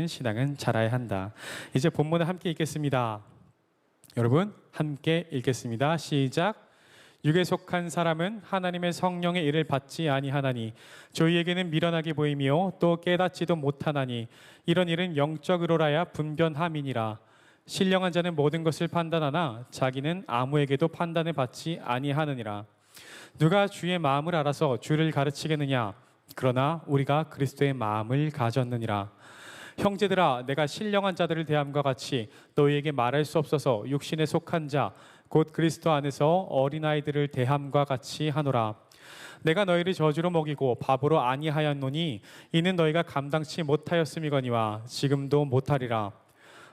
신앙은 자라야 한다. 이제 본문을 함께 읽겠습니다. 여러분 함께 읽겠습니다. 시작. 육에 속한 사람은 하나님의 성령의 일을 받지 아니하나니 저희에게는 미련하게 보이며 또 깨닫지도 못하나니 이런 일은 영적으로라야 분변함이니라. 신령한 자는 모든 것을 판단하나 자기는 아무에게도 판단을 받지 아니하느니라. 누가 주의 마음을 알아서 주를 가르치겠느냐? 그러나 우리가 그리스도의 마음을 가졌느니라. 형제들아, 내가 신령한 자들을 대함과 같이 너희에게 말할 수 없어서 육신에 속한 자 곧 그리스도 안에서 어린아이들을 대함과 같이 하노라. 내가 너희를 저주로 먹이고 밥으로 아니하였노니 이는 너희가 감당치 못하였음이거니와 지금도 못하리라.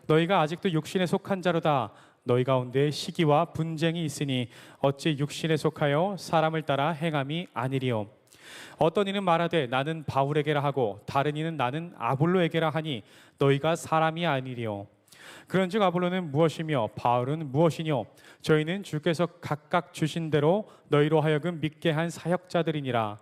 너희가 아직도 육신에 속한 자로다. 너희 가운데 시기와 분쟁이 있으니 어찌 육신에 속하여 사람을 따라 행함이 아니리요. 어떤 이는 말하되 나는 바울에게라 하고 다른 이는 나는 아볼로에게라 하니 너희가 사람이 아니리요. 그런즉 아볼로는 무엇이며 바울은 무엇이뇨? 저희는 주께서 각각 주신 대로 너희로 하여금 믿게 한 사역자들이니라.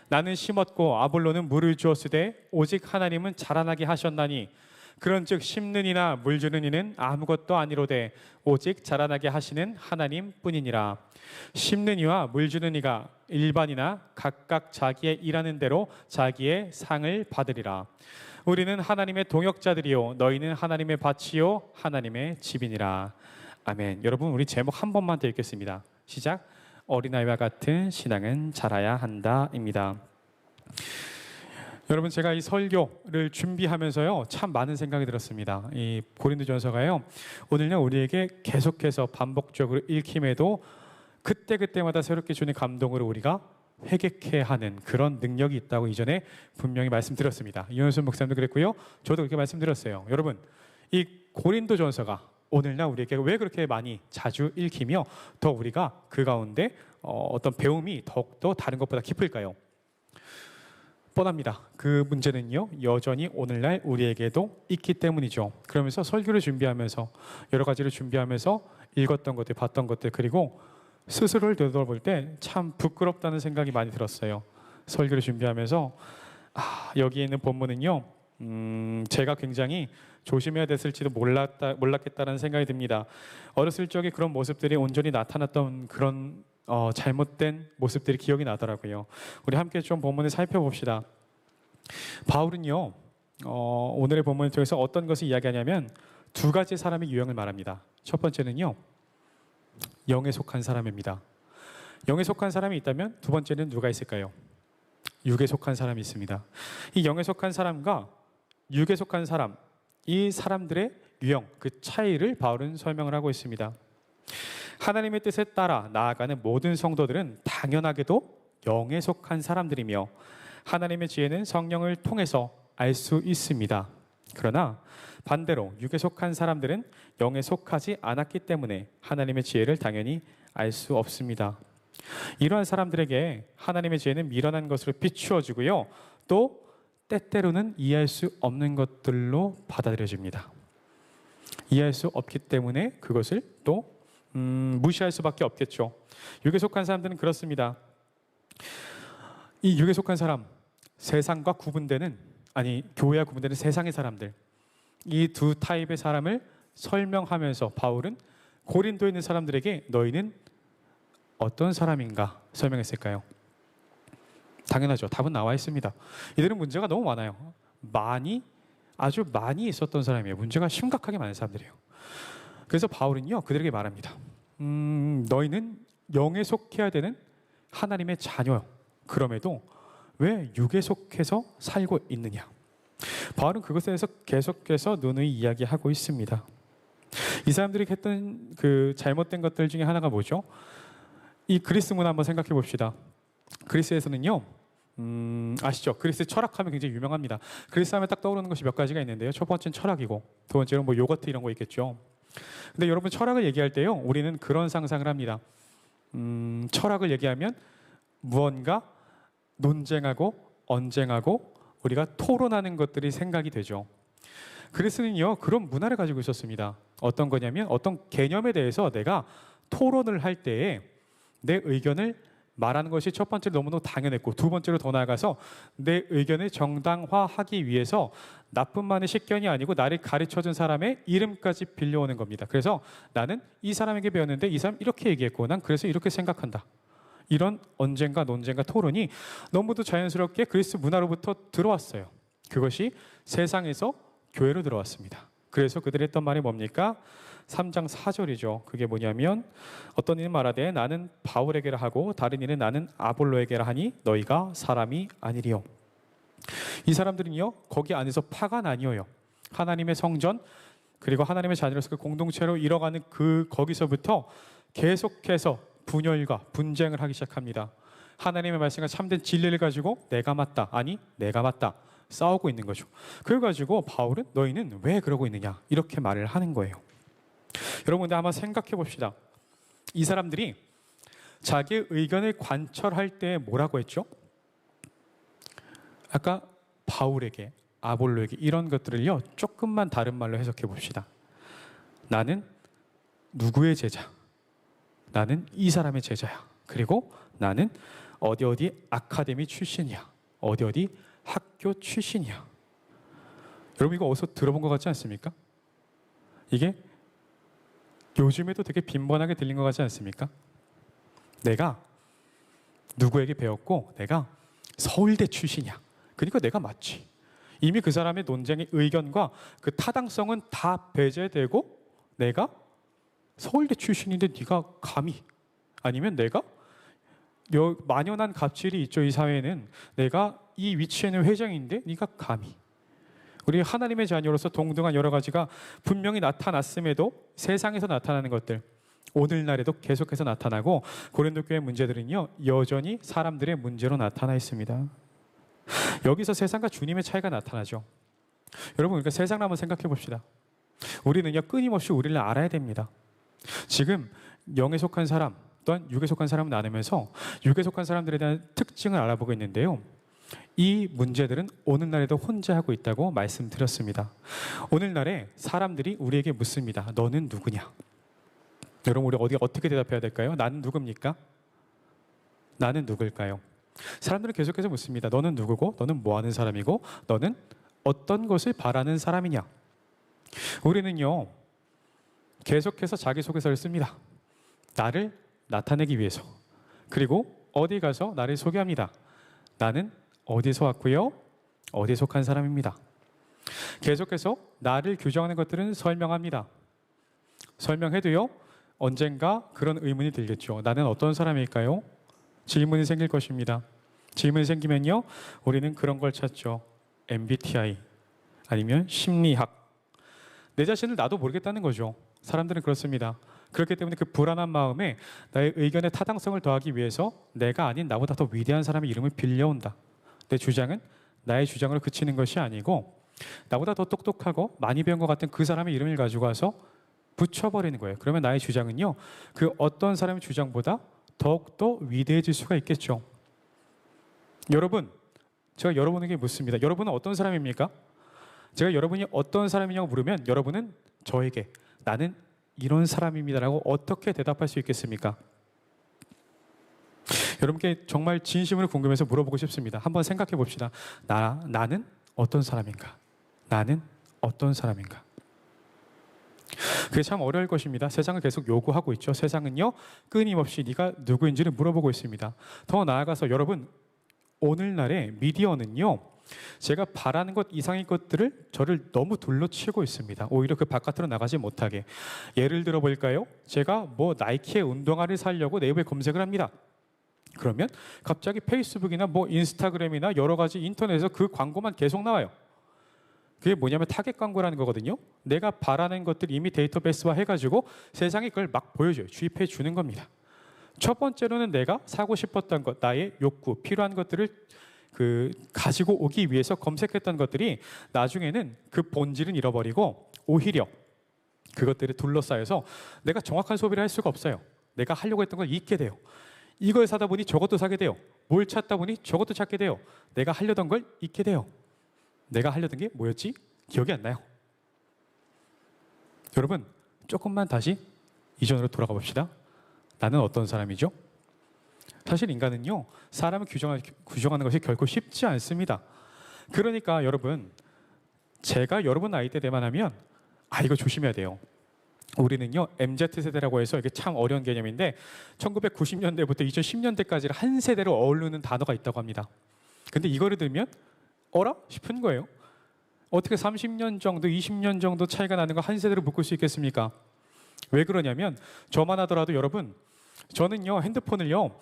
나는 심었고 아볼로는 물을 주었으되 오직 하나님은 자라나게 하셨나니 그런즉 심는 이나 물 주는 이는 아무것도 아니로되 오직 자라나게 하시는 하나님뿐이니라. 심는 이와 물 주는 이가 일반이나 각각 자기의 일하는 대로 자기의 상을 받으리라. 우리는 하나님의 동역자들이요 너희는 하나님의 밭이요 하나님의 집이니라. 아멘. 여러분 우리 제목 한 번만 더 읽겠습니다. 시작. 어린아이와 같은 신앙은 자라야 한다입니다. 여러분 제가 이 설교를 준비하면서요 참 많은 생각이 들었습니다. 이 고린도전서가요 오늘날 우리에게 계속해서 반복적으로 읽힘에도 그때그때마다 새롭게 주는 감동으로 우리가 회개케 하는 그런 능력이 있다고 이전에 분명히 말씀드렸습니다. 이현수 목사님도 그랬고요. 저도 그렇게 말씀드렸어요. 여러분 이 고린도전서가 오늘날 우리에게 왜 그렇게 많이 자주 읽히며 더 우리가 그 가운데 어떤 배움이 더욱더 다른 것보다 깊을까요? 뻔합니다. 그 문제는요 여전히 오늘날 우리에게도 있기 때문이죠. 그러면서 설교를 준비하면서 여러 가지를 준비하면서 읽었던 것들 봤던 것들 그리고 스스로를 되돌아볼 때 참 부끄럽다는 생각이 많이 들었어요. 설교를 준비하면서 여기에 있는 본문은요 제가 굉장히 조심해야 됐을지도 몰랐겠다는 생각이 듭니다. 어렸을 적에 그런 모습들이 온전히 나타났던 그런 잘못된 모습들이 기억이 나더라고요. 우리 함께 좀 본문을 살펴봅시다. 바울은요 오늘의 본문을 통해서 어떤 것을 이야기하냐면 두 가지 사람의 유형을 말합니다. 첫 번째는요 영에 속한 사람입니다. 영에 속한 사람이 있다면 두 번째는 누가 있을까요? 육에 속한 사람이 있습니다. 이 영에 속한 사람과 육에 속한 사람, 이 사람들의 유형, 그 차이를 바울은 설명을 하고 있습니다. 하나님의 뜻에 따라 나아가는 모든 성도들은 당연하게도 영에 속한 사람들이며 하나님의 지혜는 성령을 통해서 알 수 있습니다. 그러나 반대로 육에 속한 사람들은 영에 속하지 않았기 때문에 하나님의 지혜를 당연히 알 수 없습니다. 이러한 사람들에게 하나님의 지혜는 미련한 것으로 비추어지고요. 또 때때로는 이해할 수 없는 것들로 받아들여집니다. 이해할 수 없기 때문에 그것을 또 무시할 수밖에 없겠죠. 육에 속한 사람들은 그렇습니다. 이 육에 속한 사람, 세상과 구분되는 교회와 구분되는 세상의 사람들, 이 두 타입의 사람을 설명하면서 바울은 고린도에 있는 사람들에게 너희는 어떤 사람인가 설명했을까요? 당연하죠. 답은 나와 있습니다. 이들은 문제가 너무 많아요. 아주 많이 있었던 사람이에요. 문제가 심각하게 많은 사람들이에요. 그래서 바울은요 그들에게 말합니다. 너희는 영에 속해야 되는 하나님의 자녀요. 그럼에도 왜 육에 속해서 살고 있느냐? 바울은 그것에 대해서 계속해서 누누이 이야기하고 있습니다. 이 사람들이 했던 그 잘못된 것들 중에 하나가 뭐죠? 이 그리스 문화 한번 생각해 봅시다. 그리스에서는요 아시죠? 그리스 철학하면 굉장히 유명합니다. 그리스 하면 딱 떠오르는 것이 몇 가지가 있는데요. 첫 번째는 철학이고 두 번째는 뭐 요거트 이런 거 있겠죠. 근데 여러분 철학을 얘기할 때요 우리는 그런 상상을 합니다. 철학을 얘기하면 무언가 논쟁하고 언쟁하고 우리가 토론하는 것들이 생각이 되죠. 그리스는요 그런 문화를 가지고 있었습니다. 어떤 거냐면 어떤 개념에 대해서 내가 토론을 할 때에 내 의견을 말하는 것이 첫 번째로 너무너무 당연했고, 두 번째로 더 나아가서 내 의견을 정당화하기 위해서 나뿐만의 식견이 아니고 나를 가르쳐준 사람의 이름까지 빌려오는 겁니다. 그래서 나는 이 사람에게 배웠는데 이 사람 이렇게 얘기했고 난 그래서 이렇게 생각한다. 이런 언쟁과 논쟁과 토론이 너무도 자연스럽게 그리스 문화로부터 들어왔어요. 그것이 세상에서 교회로 들어왔습니다. 그래서 그들이 했던 말이 뭡니까? 3장 4절이죠. 그게 뭐냐면 어떤 이는 말하되 나는 바울에게라 하고 다른 이는 나는 아볼로에게라 하니 너희가 사람이 아니리요. 이 사람들은요 거기 안에서 파가 나뉘어요. 하나님의 성전 그리고 하나님의 자녀로서 그 공동체로 이뤄가는 그 거기서부터 계속해서 분열과 분쟁을 하기 시작합니다. 하나님의 말씀과 참된 진리를 가지고 내가 맞다 아니 내가 맞다 싸우고 있는 거죠. 그걸 가지고 바울은 너희는 왜 그러고 있느냐 이렇게 말을 하는 거예요. 여러분 근데 한번 생각해 봅시다. 이 사람들이 자기의 의견을 관철할 때 뭐라고 했죠? 아까 바울에게 아볼로에게 이런 것들을요 조금만 다른 말로 해석해 봅시다. 나는 누구의 제자? 나는 이 사람의 제자야. 그리고 나는 어디 아카데미 출신이야. 어디 학교 출신이야. 여러분 이거 어디서 들어본 것 같지 않습니까? 이게 요즘에도 되게 빈번하게 들린 것 같지 않습니까? 내가 누구에게 배웠고 내가 서울대 출신이야. 그러니까 내가 맞지. 이미 그 사람의 논쟁의 의견과 그 타당성은 다 배제되고 내가 서울대 출신인데 네가 감히 아니면 내가 만연한 갑질이 있죠. 이 사회에는 내가 이 위치에는 회장인데 네가 감히 우리 하나님의 자녀로서 동등한 여러 가지가 분명히 나타났음에도 세상에서 나타나는 것들 오늘날에도 계속해서 나타나고 고린도 교회 문제들은요 여전히 사람들의 문제로 나타나 있습니다. 여기서 세상과 주님의 차이가 나타나죠. 여러분 그러니까 세상을 한번 생각해 봅시다. 우리는요 끊임없이 우리를 알아야 됩니다. 지금 영에 속한 사람 또한 육에 속한 사람을 나누면서 육에 속한 사람들에 대한 특징을 알아보고 있는데요. 이 문제들은 오늘날에도 혼재하고 있다고 말씀드렸습니다. 오늘날에 사람들이 우리에게 묻습니다. 너는 누구냐? 여러분 우리 어떻게 대답해야 될까요? 나는 누굽니까? 나는 누굴까요? 사람들은 계속해서 묻습니다. 너는 누구고? 너는 뭐 하는 사람이고? 너는 어떤 것을 바라는 사람이냐? 우리는요 계속해서 자기소개서를 씁니다. 나를 나타내기 위해서. 그리고 어디 가서 나를 소개합니다. 나는 어디서 왔고요? 어디에 속한 사람입니다. 계속해서 나를 규정하는 것들은 설명합니다. 설명해도요 언젠가 그런 의문이 들겠죠. 나는 어떤 사람일까요? 질문이 생길 것입니다. 질문이 생기면요 우리는 그런 걸 찾죠. MBTI 아니면 심리학. 내 자신을 나도 모르겠다는 거죠. 사람들은 그렇습니다. 그렇기 때문에 그 불안한 마음에 나의 의견의 타당성을 더하기 위해서 내가 아닌 나보다 더 위대한 사람의 이름을 빌려온다. 내 주장은 나의 주장으로 그치는 것이 아니고 나보다 더 똑똑하고 많이 배운 것 같은 그 사람의 이름을 가지고 와서 붙여버리는 거예요. 그러면 나의 주장은요 그 어떤 사람의 주장보다 더욱더 위대해질 수가 있겠죠. 여러분 제가 여러분에게 묻습니다. 여러분은 어떤 사람입니까? 제가 여러분이 어떤 사람이냐고 물으면 여러분은 저에게 나는 이런 사람입니다라고 어떻게 대답할 수 있겠습니까? 여러분께 정말 진심으로 궁금해서 물어보고 싶습니다. 한번 생각해 봅시다. 나는 어떤 사람인가? 나는 어떤 사람인가? 그게 참 어려울 것입니다. 세상을 계속 요구하고 있죠. 세상은요 끊임없이 네가 누구인지를 물어보고 있습니다. 더 나아가서 여러분 오늘날의 미디어는요 제가 바라는 것 이상의 것들을 저를 너무 둘러치고 있습니다. 오히려 그 바깥으로 나가지 못하게. 예를 들어 볼까요? 제가 뭐 나이키의 운동화를 사려고 네이버에 검색을 합니다. 그러면 갑자기 페이스북이나 뭐 인스타그램이나 여러 가지 인터넷에서 그 광고만 계속 나와요. 그게 뭐냐면 타겟 광고라는 거거든요. 내가 바라는 것들 이미 데이터베이스화 해가지고 세상에 그걸 막 보여줘요. 주입해 주는 겁니다. 첫 번째로는 내가 사고 싶었던 것, 나의 욕구, 필요한 것들을 가지고 오기 위해서 검색했던 것들이 나중에는 그 본질은 잃어버리고 오히려 그것들에 둘러싸여서 내가 정확한 소비를 할 수가 없어요. 내가 하려고 했던 걸 잊게 돼요. 이걸 사다 보니 저것도 사게 돼요. 뭘 찾다 보니 저것도 찾게 돼요. 내가 하려던 걸 잊게 돼요. 내가 하려던 게 뭐였지? 기억이 안 나요. 여러분 조금만 다시 이전으로 돌아가 봅시다. 나는 어떤 사람이죠? 사실 인간은요, 사람을 규정하는 것이 결코 쉽지 않습니다. 그러니까 여러분, 제가 여러분 나이 때 되만 하면 이거 조심해야 돼요. 우리는요, MZ세대라고 해서 이게 참 어려운 개념인데 1990년대부터 2010년대까지를 한 세대로 어울리는 단어가 있다고 합니다. 근데 이거를 들으면 어라? 싶은 거예요. 어떻게 30년 정도, 20년 정도 차이가 나는 거 한 세대로 묶을 수 있겠습니까? 왜 그러냐면 저만 하더라도 여러분, 저는요, 핸드폰을요,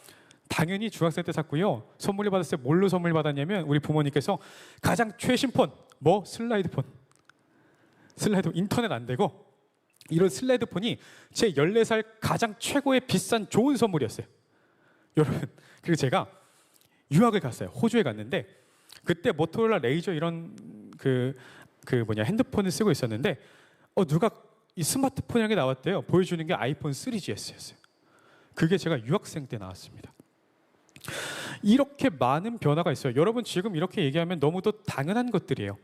당연히 중학생 때 샀고요. 선물을 받았을 때 뭘로 선물 받았냐면 우리 부모님께서 가장 최신 폰, 슬라이드폰. 인터넷 안 되고 이런 슬라이드폰이 제 14살 가장 최고의 비싼 좋은 선물이었어요. 여러분, 그리고 제가 유학을 갔어요. 호주에 갔는데 그때 모토로라 레이저 이런 핸드폰을 쓰고 있었는데 누가 이 스마트폰이라는 게 나왔대요. 보여주는 게 아이폰 3GS였어요. 그게 제가 유학생 때 나왔습니다. 이렇게 많은 변화가 있어요. 여러분 지금 이렇게 얘기하면 너무도 당연한 것들이에요.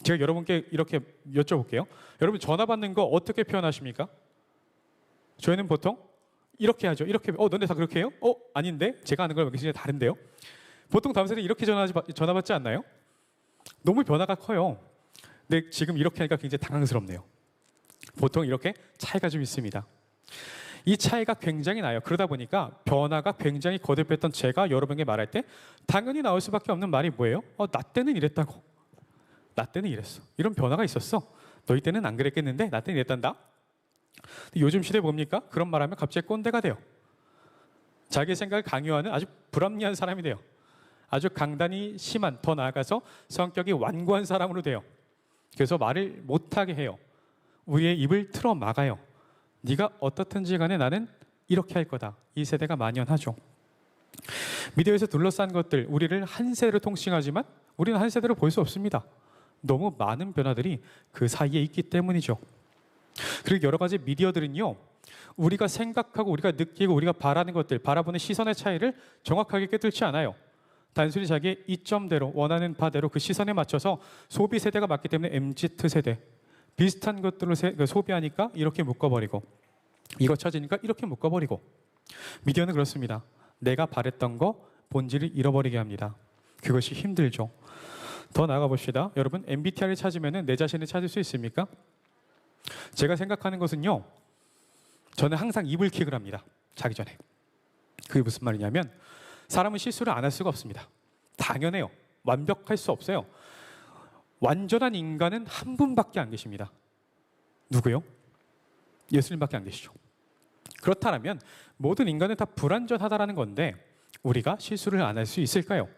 제가 여러분께 이렇게 여쭤볼게요. 여러분 전화 받는 거 어떻게 표현하십니까? 저희는 보통 이렇게 하죠. 이렇게 너네 다 그렇게 해요? 아닌데? 제가 하는 거랑 굉장히 다른데요? 보통 다음 세대 이렇게 전화 받지 않나요? 너무 변화가 커요. 근데 지금 이렇게 하니까 굉장히 당황스럽네요. 보통 이렇게 차이가 좀 있습니다. 이 차이가 굉장히 나요. 그러다 보니까 변화가 굉장히 거듭했던 제가 여러분에게 말할 때 당연히 나올 수밖에 없는 말이 뭐예요? 나 때는 이랬다고. 나 때는 이랬어. 이런 변화가 있었어. 너희 때는 안 그랬겠는데 나 때는 이랬단다. 요즘 시대 뭡니까? 그런 말하면 갑자기 꼰대가 돼요. 자기 생각을 강요하는 아주 불합리한 사람이 돼요. 아주 강단이 심한, 더 나아가서 성격이 완고한 사람으로 돼요. 그래서 말을 못하게 해요. 우리의 입을 틀어 막아요. 네가 어떻든지 간에 나는 이렇게 할 거다. 이 세대가 만연하죠. 미디어에서 둘러싼 것들, 우리를 한 세대로 통칭하지만 우리는 한 세대로 볼 수 없습니다. 너무 많은 변화들이 그 사이에 있기 때문이죠. 그리고 여러 가지 미디어들은요, 우리가 생각하고 우리가 느끼고 우리가 바라는 것들, 바라보는 시선의 차이를 정확하게 꿰뚫지 않아요. 단순히 자기의 이점대로 원하는 바대로 그 시선에 맞춰서 소비 세대가 맞기 때문에 MZ세대 비슷한 것들을 소비하니까 이렇게 묶어버리고 이거 찾으니까 이렇게 묶어버리고 미디어는 그렇습니다. 내가 바랬던 거 본질을 잃어버리게 합니다. 그것이 힘들죠. 더 나아가 봅시다. 여러분 MBTI를 찾으면 내 자신을 찾을 수 있습니까? 제가 생각하는 것은요, 저는 항상 이불킥을 합니다. 자기 전에. 그게 무슨 말이냐면 사람은 실수를 안 할 수가 없습니다. 당연해요. 완벽할 수 없어요. 완전한 인간은 한 분밖에 안 계십니다. 누구요? 예수님밖에 안 계시죠. 그렇다면 모든 인간은 다 불완전하다라는 건데 우리가 실수를 안 할 수 있을까요?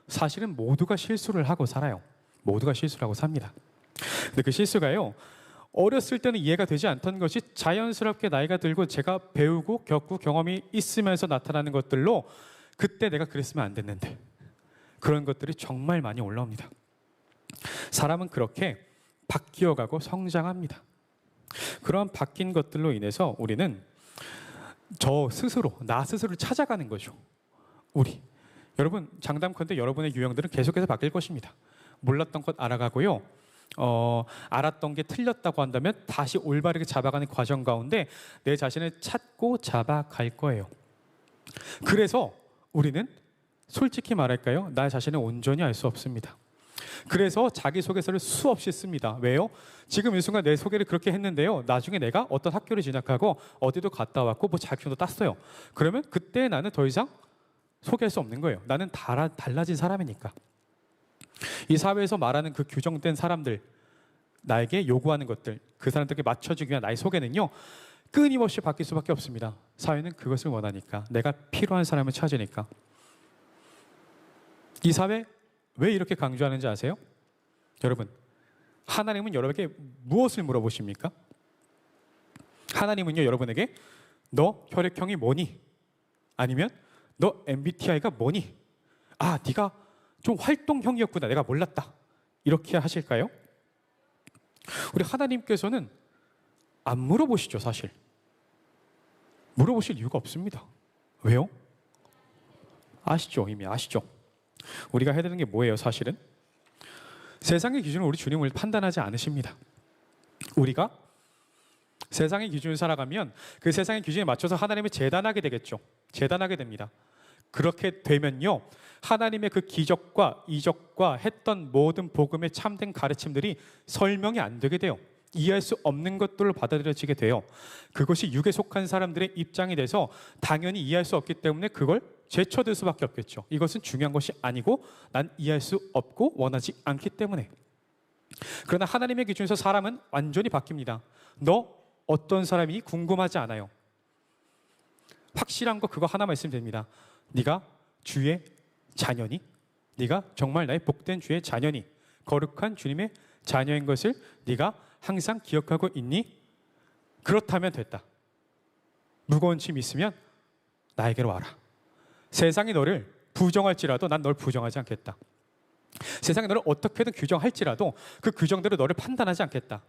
사실은 모두가 실수를 하고 살아요. 모두가 실수를 하고 삽니다. 근데 그 실수가요, 어렸을 때는 이해가 되지 않던 것이 자연스럽게 나이가 들고 제가 배우고 겪고 경험이 있으면서 나타나는 것들로 그때 내가 그랬으면 안 됐는데 그런 것들이 정말 많이 올라옵니다. 사람은 그렇게 바뀌어가고 성장합니다. 그러한 바뀐 것들로 인해서 우리는 나 스스로를 찾아가는 거죠. 여러분 장담컨대 여러분의 유형들은 계속해서 바뀔 것입니다. 몰랐던 것 알아가고요. 알았던 게 틀렸다고 한다면 다시 올바르게 잡아가는 과정 가운데 내 자신을 찾고 잡아갈 거예요. 그래서 우리는 솔직히 말할까요? 나 자신을 온전히 알 수 없습니다. 그래서 자기소개서를 수없이 씁니다. 왜요? 지금 이 순간 내 소개를 그렇게 했는데요, 나중에 내가 어떤 학교를 진학하고 어디도 갔다 왔고 자격증도 땄어요. 그러면 그때 나는 더 이상 소개할 수 없는 거예요. 나는 달라진 사람이니까. 이 사회에서 말하는 그 규정된 사람들, 나에게 요구하는 것들, 그 사람들에게 맞춰주기 위한 나의 소개는요, 끊임없이 바뀔 수밖에 없습니다. 사회는 그것을 원하니까, 내가 필요한 사람을 찾으니까. 이 사회 왜 이렇게 강조하는지 아세요? 여러분, 하나님은 여러분에게 무엇을 물어보십니까? 하나님은요, 여러분에게 너 혈액형이 뭐니? 아니면 너 MBTI가 뭐니? 네가 좀 활동형이었구나, 내가 몰랐다, 이렇게 하실까요? 우리 하나님께서는 안 물어보시죠. 사실 물어보실 이유가 없습니다. 왜요? 아시죠? 이미 아시죠? 우리가 해야 되는 게 뭐예요? 사실은 세상의 기준으로 우리 주님을 판단하지 않으십니다. 우리가 세상의 기준을 살아가면 그 세상의 기준에 맞춰서 하나님을 재단하게 되겠죠. 재단하게 됩니다. 그렇게 되면요, 하나님의 그 기적과 이적과 했던 모든 복음의 참된 가르침들이 설명이 안 되게 돼요. 이해할 수 없는 것들로 받아들여지게 돼요. 그것이 육에 속한 사람들의 입장이 돼서 당연히 이해할 수 없기 때문에 그걸 제쳐들 수밖에 없겠죠. 이것은 중요한 것이 아니고 난 이해할 수 없고 원하지 않기 때문에. 그러나 하나님의 기준에서 사람은 완전히 바뀝니다. 너 어떤 사람이 궁금하지 않아요. 확실한 거 그거 하나만 있으면 됩니다. 네가 주의 자녀니? 네가 정말 나의 복된 주의 자녀니? 거룩한 주님의 자녀인 것을 네가 항상 기억하고 있니? 그렇다면 됐다. 무거운 짐 있으면 나에게로 와라. 세상이 너를 부정할지라도 난 널 부정하지 않겠다. 세상이 너를 어떻게든 규정할지라도 그 규정대로 너를 판단하지 않겠다.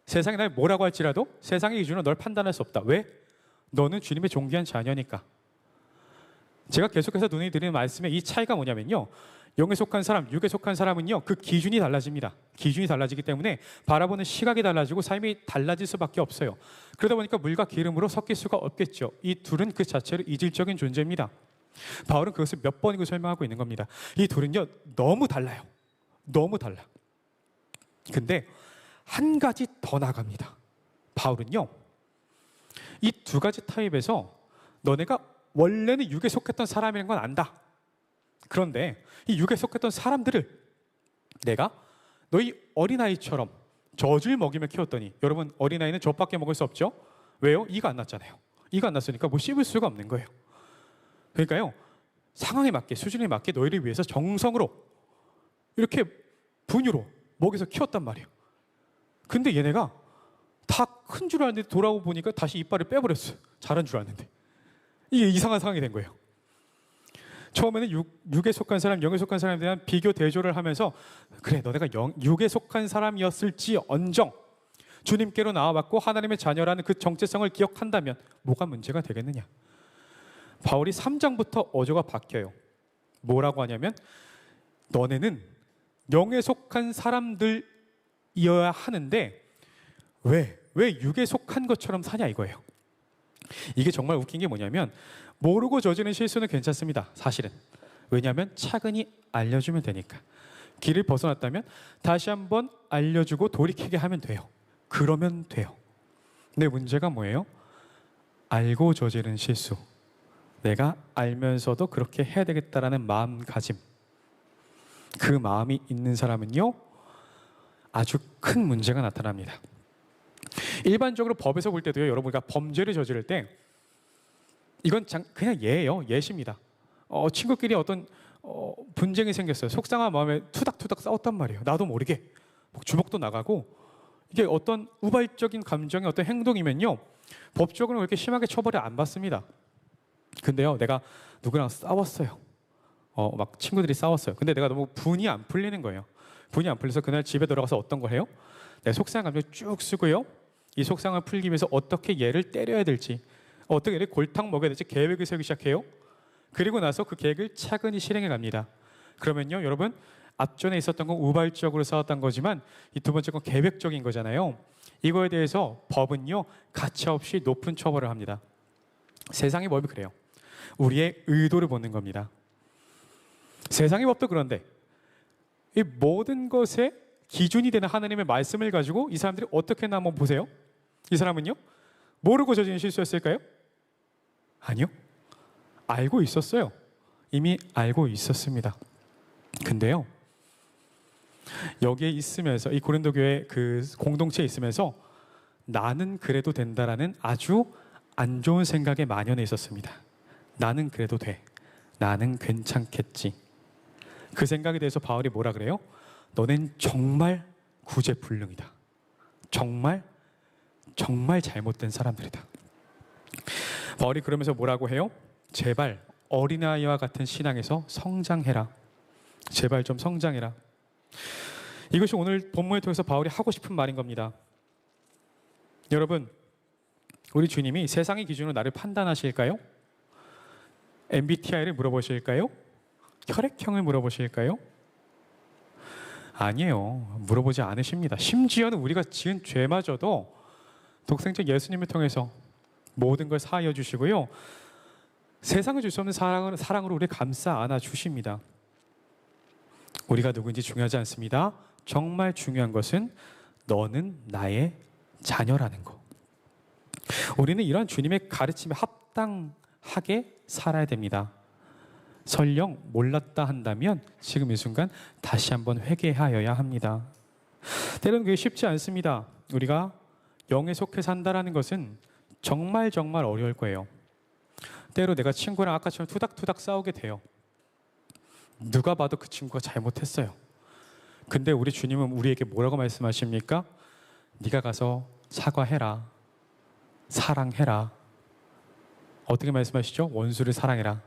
세상이 날 뭐라고 할지라도 세상의 기준으로 널 판단할 수 없다. 왜? 너는 주님의 존귀한 자녀니까. 제가 계속해서 눈에 들이는 말씀의 이 차이가 뭐냐면요, 영에 속한 사람, 육에 속한 사람은요, 그 기준이 달라집니다. 기준이 달라지기 때문에 바라보는 시각이 달라지고 삶이 달라질 수밖에 없어요. 그러다 보니까 물과 기름으로 섞일 수가 없겠죠. 이 둘은 그 자체로 이질적인 존재입니다. 바울은 그것을 몇 번이고 설명하고 있는 겁니다. 이 둘은요, 너무 달라요. 너무 달라. 근데 한 가지 더 나갑니다. 바울은요, 이 두 가지 타입에서 너네가 원래는 육에 속했던 사람이라는 건 안다. 그런데 이 육에 속했던 사람들을 내가 너희 어린아이처럼 젖을 먹이며 키웠더니, 여러분 어린아이는 젖밖에 먹을 수 없죠? 왜요? 이가 안 났잖아요. 이가 안 났으니까 뭐 씹을 수가 없는 거예요. 그러니까요, 상황에 맞게, 수준에 맞게 너희를 위해서 정성으로 이렇게 분유로 먹여서 키웠단 말이에요. 근데 얘네가 다 큰 줄 알았는데 돌아오고 보니까 다시 이빨을 빼버렸어요. 자란 줄 알았는데. 이게 이상한 상황이 된 거예요. 처음에는 육에 속한 사람, 영에 속한 사람에 대한 비교 대조를 하면서 그래, 너네가 육에 속한 사람이었을지 언정 주님께로 나와봤고 하나님의 자녀라는 그 정체성을 기억한다면 뭐가 문제가 되겠느냐. 바울이 3장부터 어조가 바뀌어요. 뭐라고 하냐면 너네는 영에 속한 사람들이어야 하는데 왜 육에 속한 것처럼 사냐 이거예요. 이게 정말 웃긴 게 뭐냐면 모르고 저지른 실수는 괜찮습니다. 사실은. 왜냐하면 차근히 알려주면 되니까. 길을 벗어났다면 다시 한번 알려주고 돌이키게 하면 돼요. 그러면 돼요. 근데 문제가 뭐예요? 알고 저지른 실수. 내가 알면서도 그렇게 해야 되겠다라는 마음가짐. 그 마음이 있는 사람은요, 아주 큰 문제가 나타납니다. 일반적으로 법에서 볼 때도요, 여러분가 범죄를 저지를 때 이건 그냥 예예요. 예시입니다. 친구끼리 어떤 분쟁이 생겼어요. 속상한 마음에 투닥투닥 싸웠단 말이에요. 나도 모르게 주먹도 나가고. 이게 어떤 우발적인 감정의 어떤 행동이면요, 법적으로 그렇게 심하게 처벌을 안 받습니다. 근데요, 내가 누구랑 싸웠어요. 막 친구들이 싸웠어요. 근데 내가 너무 분이 안 풀리는 거예요. 분이 안 풀려서 그날 집에 들어가서 어떤 걸 해요? 내 속상한 감정을 쭉 쓰고요, 이 속상을 풀기 위해서 어떻게 얘를 때려야 될지, 어떻게 얘를 골탕 먹여야 될지 계획을 세우기 시작해요. 그리고 나서 그 계획을 차근히 실행해 갑니다. 그러면요, 여러분, 앞전에 있었던 건 우발적으로 싸웠던 거지만 이 두 번째 건 계획적인 거잖아요. 이거에 대해서 법은요, 가차없이 높은 처벌을 합니다. 세상의 법이 그래요. 우리의 의도를 보는 겁니다. 세상의 법도 그런데 이 모든 것의 기준이 되는 하나님의 말씀을 가지고 이 사람들이 어떻게 했나 한번 보세요. 이 사람은요, 모르고 저지른 실수였을까요? 아니요. 알고 있었어요. 이미 알고 있었습니다. 근데요, 여기에 있으면서, 이 고린도 교회 그 공동체에 있으면서 나는 그래도 된다라는 아주 안 좋은 생각에 만연해 있었습니다. 나는 그래도 돼. 나는 괜찮겠지. 그 생각에 대해서 바울이 뭐라 그래요? 너넨 정말 구제불능이다. 정말 잘못된 사람들이다. 바울이 그러면서 뭐라고 해요? 제발 어린아이와 같은 신앙에서 성장해라. 제발 좀 성장해라. 이것이 오늘 본문을 통해서 바울이 하고 싶은 말인 겁니다. 여러분, 우리 주님이 세상의 기준으로 나를 판단하실까요? MBTI를 물어보실까요? 혈액형을 물어보실까요? 아니에요. 물어보지 않으십니다. 심지어는 우리가 지은 죄마저도 독생자 예수님을 통해서 모든 걸 사하여 주시고요, 세상을 줄 수 없는 사랑으로 우리를 감싸 안아 주십니다. 우리가 누구인지 중요하지 않습니다. 정말 중요한 것은 너는 나의 자녀라는 거. 우리는 이런 주님의 가르침에 합당하게 살아야 됩니다. 설령 몰랐다 한다면 지금 이 순간 다시 한번 회개하여야 합니다. 때로는 그게 쉽지 않습니다. 우리가 영에 속해 산다라는 것은 정말 어려울 거예요. 때로 내가 친구랑 아까처럼 투닥투닥 싸우게 돼요. 누가 봐도 그 친구가 잘못했어요. 근데 우리 주님은 우리에게 뭐라고 말씀하십니까? 네가 가서 사과해라. 사랑해라. 어떻게 말씀하시죠? 원수를 사랑해라.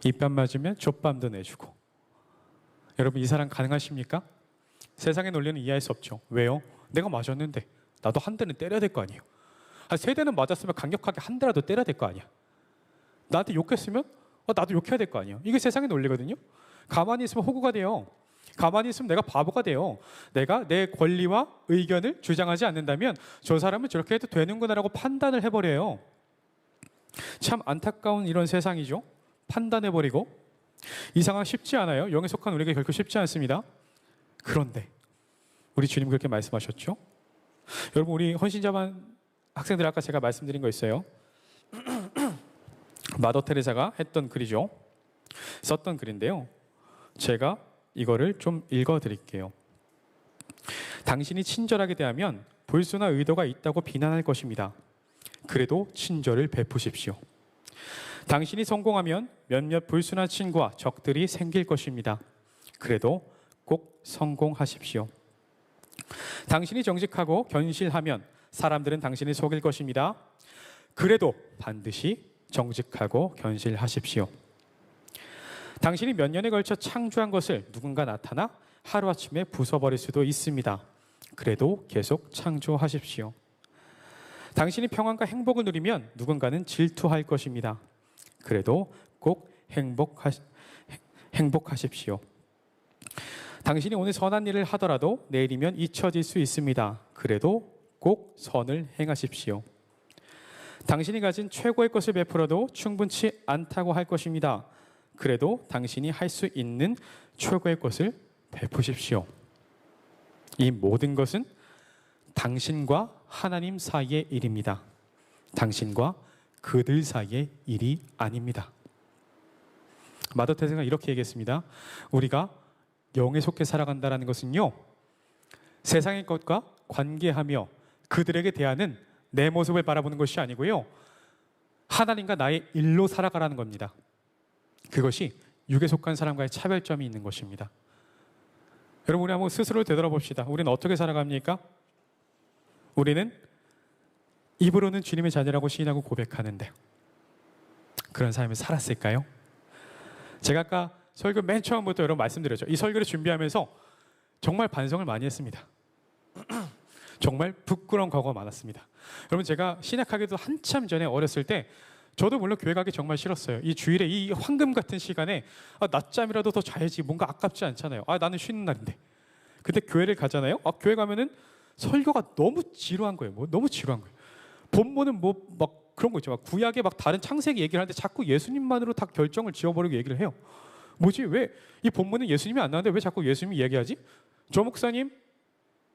입밤 맞으면 족밤도 내주고. 여러분 이 사랑 가능하십니까? 세상의 논리는 이해할 수 없죠. 왜요? 내가 맞았는데 나도 한 대는 때려야 될 거 아니에요. 한 세 대는 맞았으면 강력하게 한 대라도 때려야 될 거 아니야. 나한테 욕했으면 나도 욕해야 될 거 아니에요. 이게 세상의 논리거든요. 가만히 있으면 호구가 돼요. 가만히 있으면 내가 바보가 돼요. 내가 내 권리와 의견을 주장하지 않는다면 저 사람은 저렇게 해도 되는구나라고 판단을 해버려요. 참 안타까운 이런 세상이죠. 판단해버리고. 이 상황 쉽지 않아요. 영에 속한 우리에게 결코 쉽지 않습니다. 그런데 우리 주님 그렇게 말씀하셨죠. 여러분 우리 헌신자반 학생들 아까 제가 말씀드린 거 있어요. 마더 테레사가 했던 글이죠. 썼던 글인데요. 제가 이거를 좀 읽어드릴게요. 당신이 친절하게 대하면 불순한 의도가 있다고 비난할 것입니다. 그래도 친절을 베푸십시오. 당신이 성공하면 몇몇 불순한 친구와 적들이 생길 것입니다. 그래도 꼭 성공하십시오. 당신이 정직하고 견실하면 사람들은 당신을 속일 것입니다. 그래도 반드시 정직하고 견실하십시오. 당신이 몇 년에 걸쳐 창조한 것을 누군가 나타나 하루아침에 부숴버릴 수도 있습니다. 그래도 계속 창조하십시오. 당신이 평안과 행복을 누리면 누군가는 질투할 것입니다. 그래도 꼭 행복하십시오. 당신이 오늘 선한 일을 하더라도 내일이면 잊혀질 수 있습니다. 그래도 꼭 선을 행하십시오. 당신이 가진 최고의 것을 베풀어도 충분치 않다고 할 것입니다. 그래도 당신이 할 수 있는 최고의 것을 베푸십시오. 이 모든 것은 당신과 하나님 사이의 일입니다. 당신과 그들 사이의 일이 아닙니다. 마더 테레사가 이렇게 얘기했습니다. 우리가 영에 속해 살아간다는 것은요, 세상의 것과 관계하며 그들에게 대하는 내 모습을 바라보는 것이 아니고요, 하나님과 나의 일로 살아가라는 겁니다. 그것이 육에 속한 사람과의 차별점이 있는 것입니다. 여러분, 우리 한번 스스로를 되돌아봅시다. 우리는 어떻게 살아갑니까? 우리는 입으로는 주님의 자녀라고 시인하고 고백하는데 그런 삶을 살았을까요? 제가 아까 설교 맨 처음부터 여러분 말씀드렸죠. 이 설교를 준비하면서 정말 반성을 많이 했습니다. 정말 부끄러운 과거가 많았습니다. 여러분, 제가 신학하기도 한참 전에 어렸을 때 저도 물론 교회 가기 정말 싫었어요. 이 주일에 이 황금 같은 시간에 낮잠이라도 더 자야지, 뭔가 아깝지 않잖아요. 나는 쉬는 날인데. 근데 교회를 가잖아요. 교회 가면은 설교가 너무 지루한 거예요. 너무 지루한 거예요. 본문은 막 그런 거 있죠. 막 구약에 막 다른 창세기 얘기를 하는데 자꾸 예수님만으로 다 결정을 지어버리고 얘기를 해요. 뭐지? 왜 이 본문은 예수님이 안 나오는데 왜 자꾸 예수님이 얘기하지? 조 목사님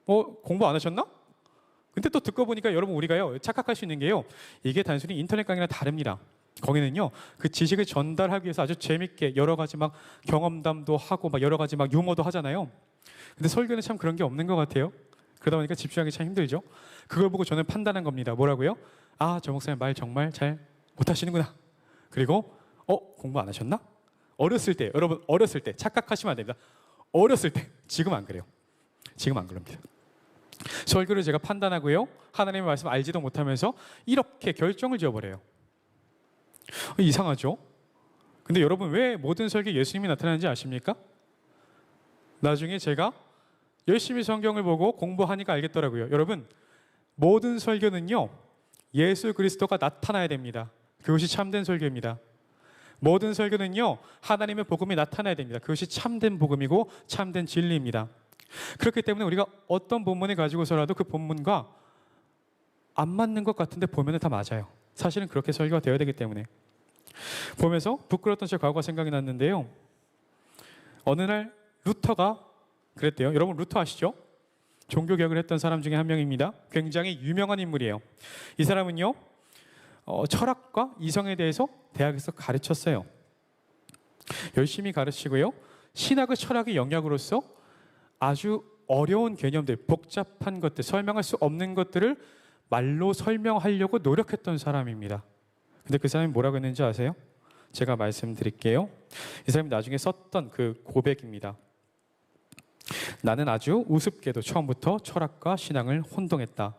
공부 안 하셨나? 근데 또 듣고 보니까 여러분, 우리가요 착각할 수 있는 게요, 이게 단순히 인터넷 강의랑 다릅니다. 거기는요 그 지식을 전달하기 위해서 아주 재밌게 여러 가지 막 경험담도 하고 막 여러 가지 막 유머도 하잖아요. 근데 설교는 참 그런 게 없는 것 같아요. 그러다 보니까 집중하기 참 힘들죠. 그걸 보고 저는 판단한 겁니다. 뭐라고요? 조 목사님 말 정말 잘 못하시는구나. 그리고 공부 안 하셨나? 어렸을 때, 여러분 어렸을 때 착각하시면 안 됩니다. 어렸을 때, 지금 안 그래요. 지금 안 그럽니다. 설교를 제가 판단하고요, 하나님의 말씀 알지도 못하면서 이렇게 결정을 지어버려요. 이상하죠? 근데 여러분, 왜 모든 설교에 예수님이 나타나는지 아십니까? 나중에 제가 열심히 성경을 보고 공부하니까 알겠더라고요. 여러분, 모든 설교는요 예수 그리스도가 나타나야 됩니다. 그것이 참된 설교입니다. 모든 설교는요 하나님의 복음이 나타나야 됩니다. 그것이 참된 복음이고 참된 진리입니다. 그렇기 때문에 우리가 어떤 본문을 가지고서라도 그 본문과 안 맞는 것 같은데 보면 다 맞아요. 사실은 그렇게 설교가 되어야 되기 때문에. 보면서 부끄러웠던 제 과거가 생각이 났는데요. 어느 날 루터가 그랬대요. 여러분 루터 아시죠? 종교개혁을 했던 사람 중에 한 명입니다. 굉장히 유명한 인물이에요. 이 사람은요, 철학과 이성에 대해서 대학에서 가르쳤어요. 열심히 가르치고요. 신학의 철학의 영역으로서 아주 어려운 개념들, 복잡한 것들, 설명할 수 없는 것들을 말로 설명하려고 노력했던 사람입니다. 근데 그 사람이 뭐라고 했는지 아세요? 제가 말씀드릴게요. 이 사람이 나중에 썼던 그 고백입니다. 나는 아주 우습게도 처음부터 철학과 신앙을 혼동했다.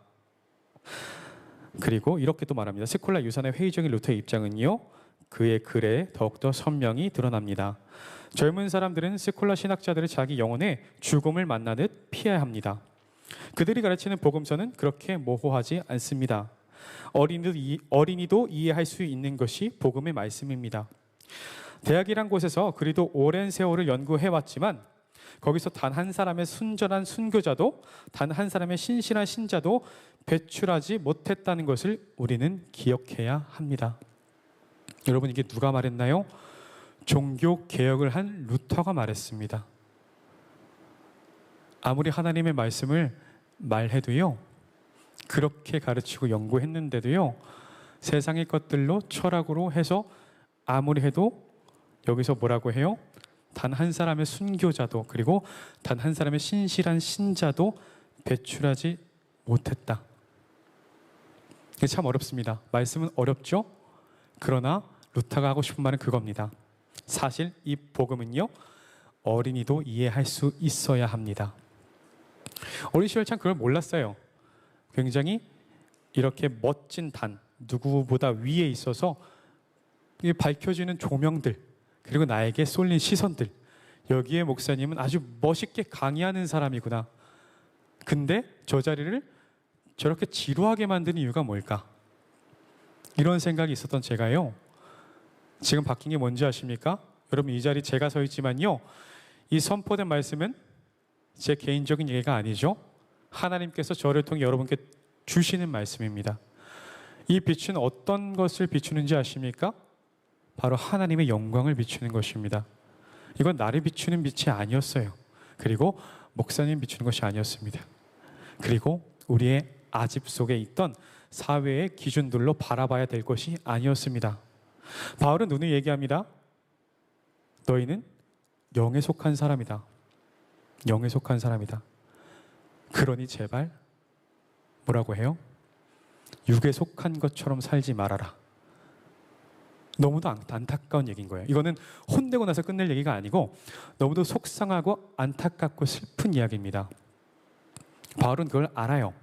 그리고 이렇게 또 말합니다. 스콜라 유산의 회의적인 루터의 입장은요, 그의 글에 더욱더 선명히 드러납니다. 젊은 사람들은 스콜라 신학자들의 자기 영혼의 죽음을 만나듯 피해야 합니다. 그들이 가르치는 복음서는 그렇게 모호하지 않습니다. 어린이도 이해할 수 있는 것이 복음의 말씀입니다. 대학이란 곳에서 그리도 오랜 세월을 연구해왔지만 거기서 단 한 사람의 순전한 순교자도 단 한 사람의 신실한 신자도 배출하지 못했다는 것을 우리는 기억해야 합니다. 여러분, 이게 누가 말했나요? 종교 개혁을 한 루터가 말했습니다. 아무리 하나님의 말씀을 말해도요, 그렇게 가르치고 연구했는데도요, 세상의 것들로 철학으로 해서 아무리 해도 여기서 뭐라고 해요? 단 한 사람의 순교자도 그리고 단 한 사람의 신실한 신자도 배출하지 못했다. 이게 참 어렵습니다. 말씀은 어렵죠? 그러나 루터가 하고 싶은 말은 그겁니다. 사실 이 복음은요, 어린이도 이해할 수 있어야 합니다. 어린 시절 참 그걸 몰랐어요. 굉장히 이렇게 멋진 단, 누구보다 위에 있어서 밝혀지는 조명들, 그리고 나에게 쏠린 시선들, 여기에 목사님은 아주 멋있게 강의하는 사람이구나. 근데 저 자리를 저렇게 지루하게 만드는 이유가 뭘까? 이런 생각이 있었던 제가요, 지금 바뀐 게 뭔지 아십니까? 여러분, 이 자리 제가 서 있지만요, 이 선포된 말씀은 제 개인적인 얘기가 아니죠. 하나님께서 저를 통해 여러분께 주시는 말씀입니다. 이 빛은 어떤 것을 비추는지 아십니까? 바로 하나님의 영광을 비추는 것입니다. 이건 나를 비추는 빛이 아니었어요. 그리고 목사님 비추는 것이 아니었습니다. 그리고 우리의 아집 속에 있던 사회의 기준들로 바라봐야 될 것이 아니었습니다. 바울은 누누이 얘기합니다. 너희는 영에 속한 사람이다. 영에 속한 사람이다. 그러니 제발 뭐라고 해요? 육에 속한 것처럼 살지 말아라. 너무도 안타까운 얘기인 거예요. 이거는 혼내고 나서 끝낼 얘기가 아니고 너무도 속상하고 안타깝고 슬픈 이야기입니다. 바울은 그걸 알아요.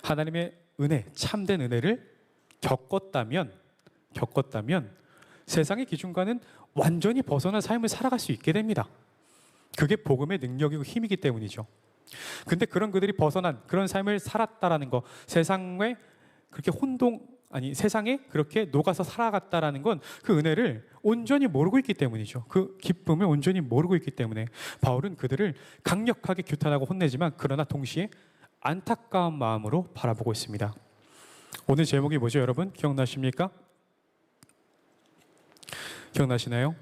하나님의 은혜, 참된 은혜를 겪었다면 세상의 기준과는 완전히 벗어난 삶을 살아갈 수 있게 됩니다. 그게 복음의 능력이고 힘이기 때문이죠. 근데 그런 그들이 벗어난 그런 삶을 살았다라는 거, 세상에 그렇게 녹아서 살아갔다라는 건 그 은혜를 온전히 모르고 있기 때문이죠. 그 기쁨을 온전히 모르고 있기 때문에 바울은 그들을 강력하게 규탄하고 혼내지만 그러나 동시에 안타까운 마음으로 바라보고 있습니다. 오늘 제목이 뭐죠, 여러분? 기억나십니까? 기억나시나요?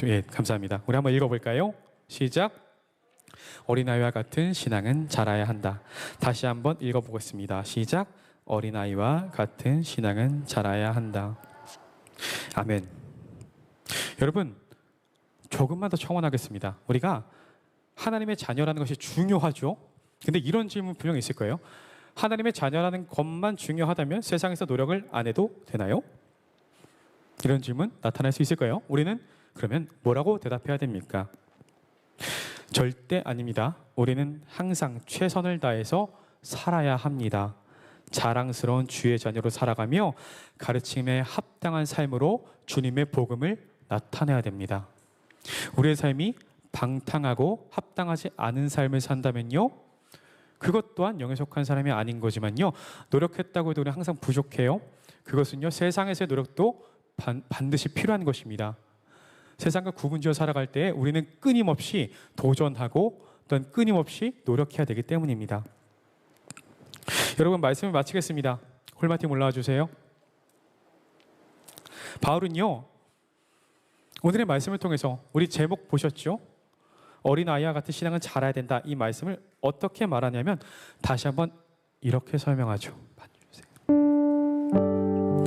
예, 감사합니다. 우리 한번 읽어볼까요? 시작. 어린아이와 같은 신앙은 자라야 한다. 다시 한번 읽어보겠습니다. 시작. 어린아이와 같은 신앙은 자라야 한다. 아멘. 여러분, 조금만 더 청원하겠습니다. 우리가 하나님의 자녀라는 것이 중요하죠. 근데 이런 질문 분명히 있을 거예요. 하나님의 자녀라는 것만 중요하다면 세상에서 노력을 안 해도 되나요? 이런 질문 나타날 수 있을 거예요. 우리는 그러면 뭐라고 대답해야 됩니까? 절대 아닙니다. 우리는 항상 최선을 다해서 살아야 합니다. 자랑스러운 주의 자녀로 살아가며 가르침에 합당한 삶으로 주님의 복음을 나타내야 됩니다. 우리의 삶이 방탕하고 합당하지 않은 삶을 산다면요, 그것 또한 영에 속한 사람이 아닌 거지만요, 노력했다고 해도 우리는 항상 부족해요. 그것은요, 세상에서의 노력도 반드시 필요한 것입니다. 세상과 구분지어 살아갈 때 우리는 끊임없이 도전하고 또는 끊임없이 노력해야 되기 때문입니다. 여러분, 말씀을 마치겠습니다. 홀마팀 올라와 주세요. 바울은요, 오늘의 말씀을 통해서 우리 제목 보셨죠? 어린아이와 같은 신앙은 자라야 된다. 이 말씀을 어떻게 말하냐면 다시 한번 이렇게 설명하죠.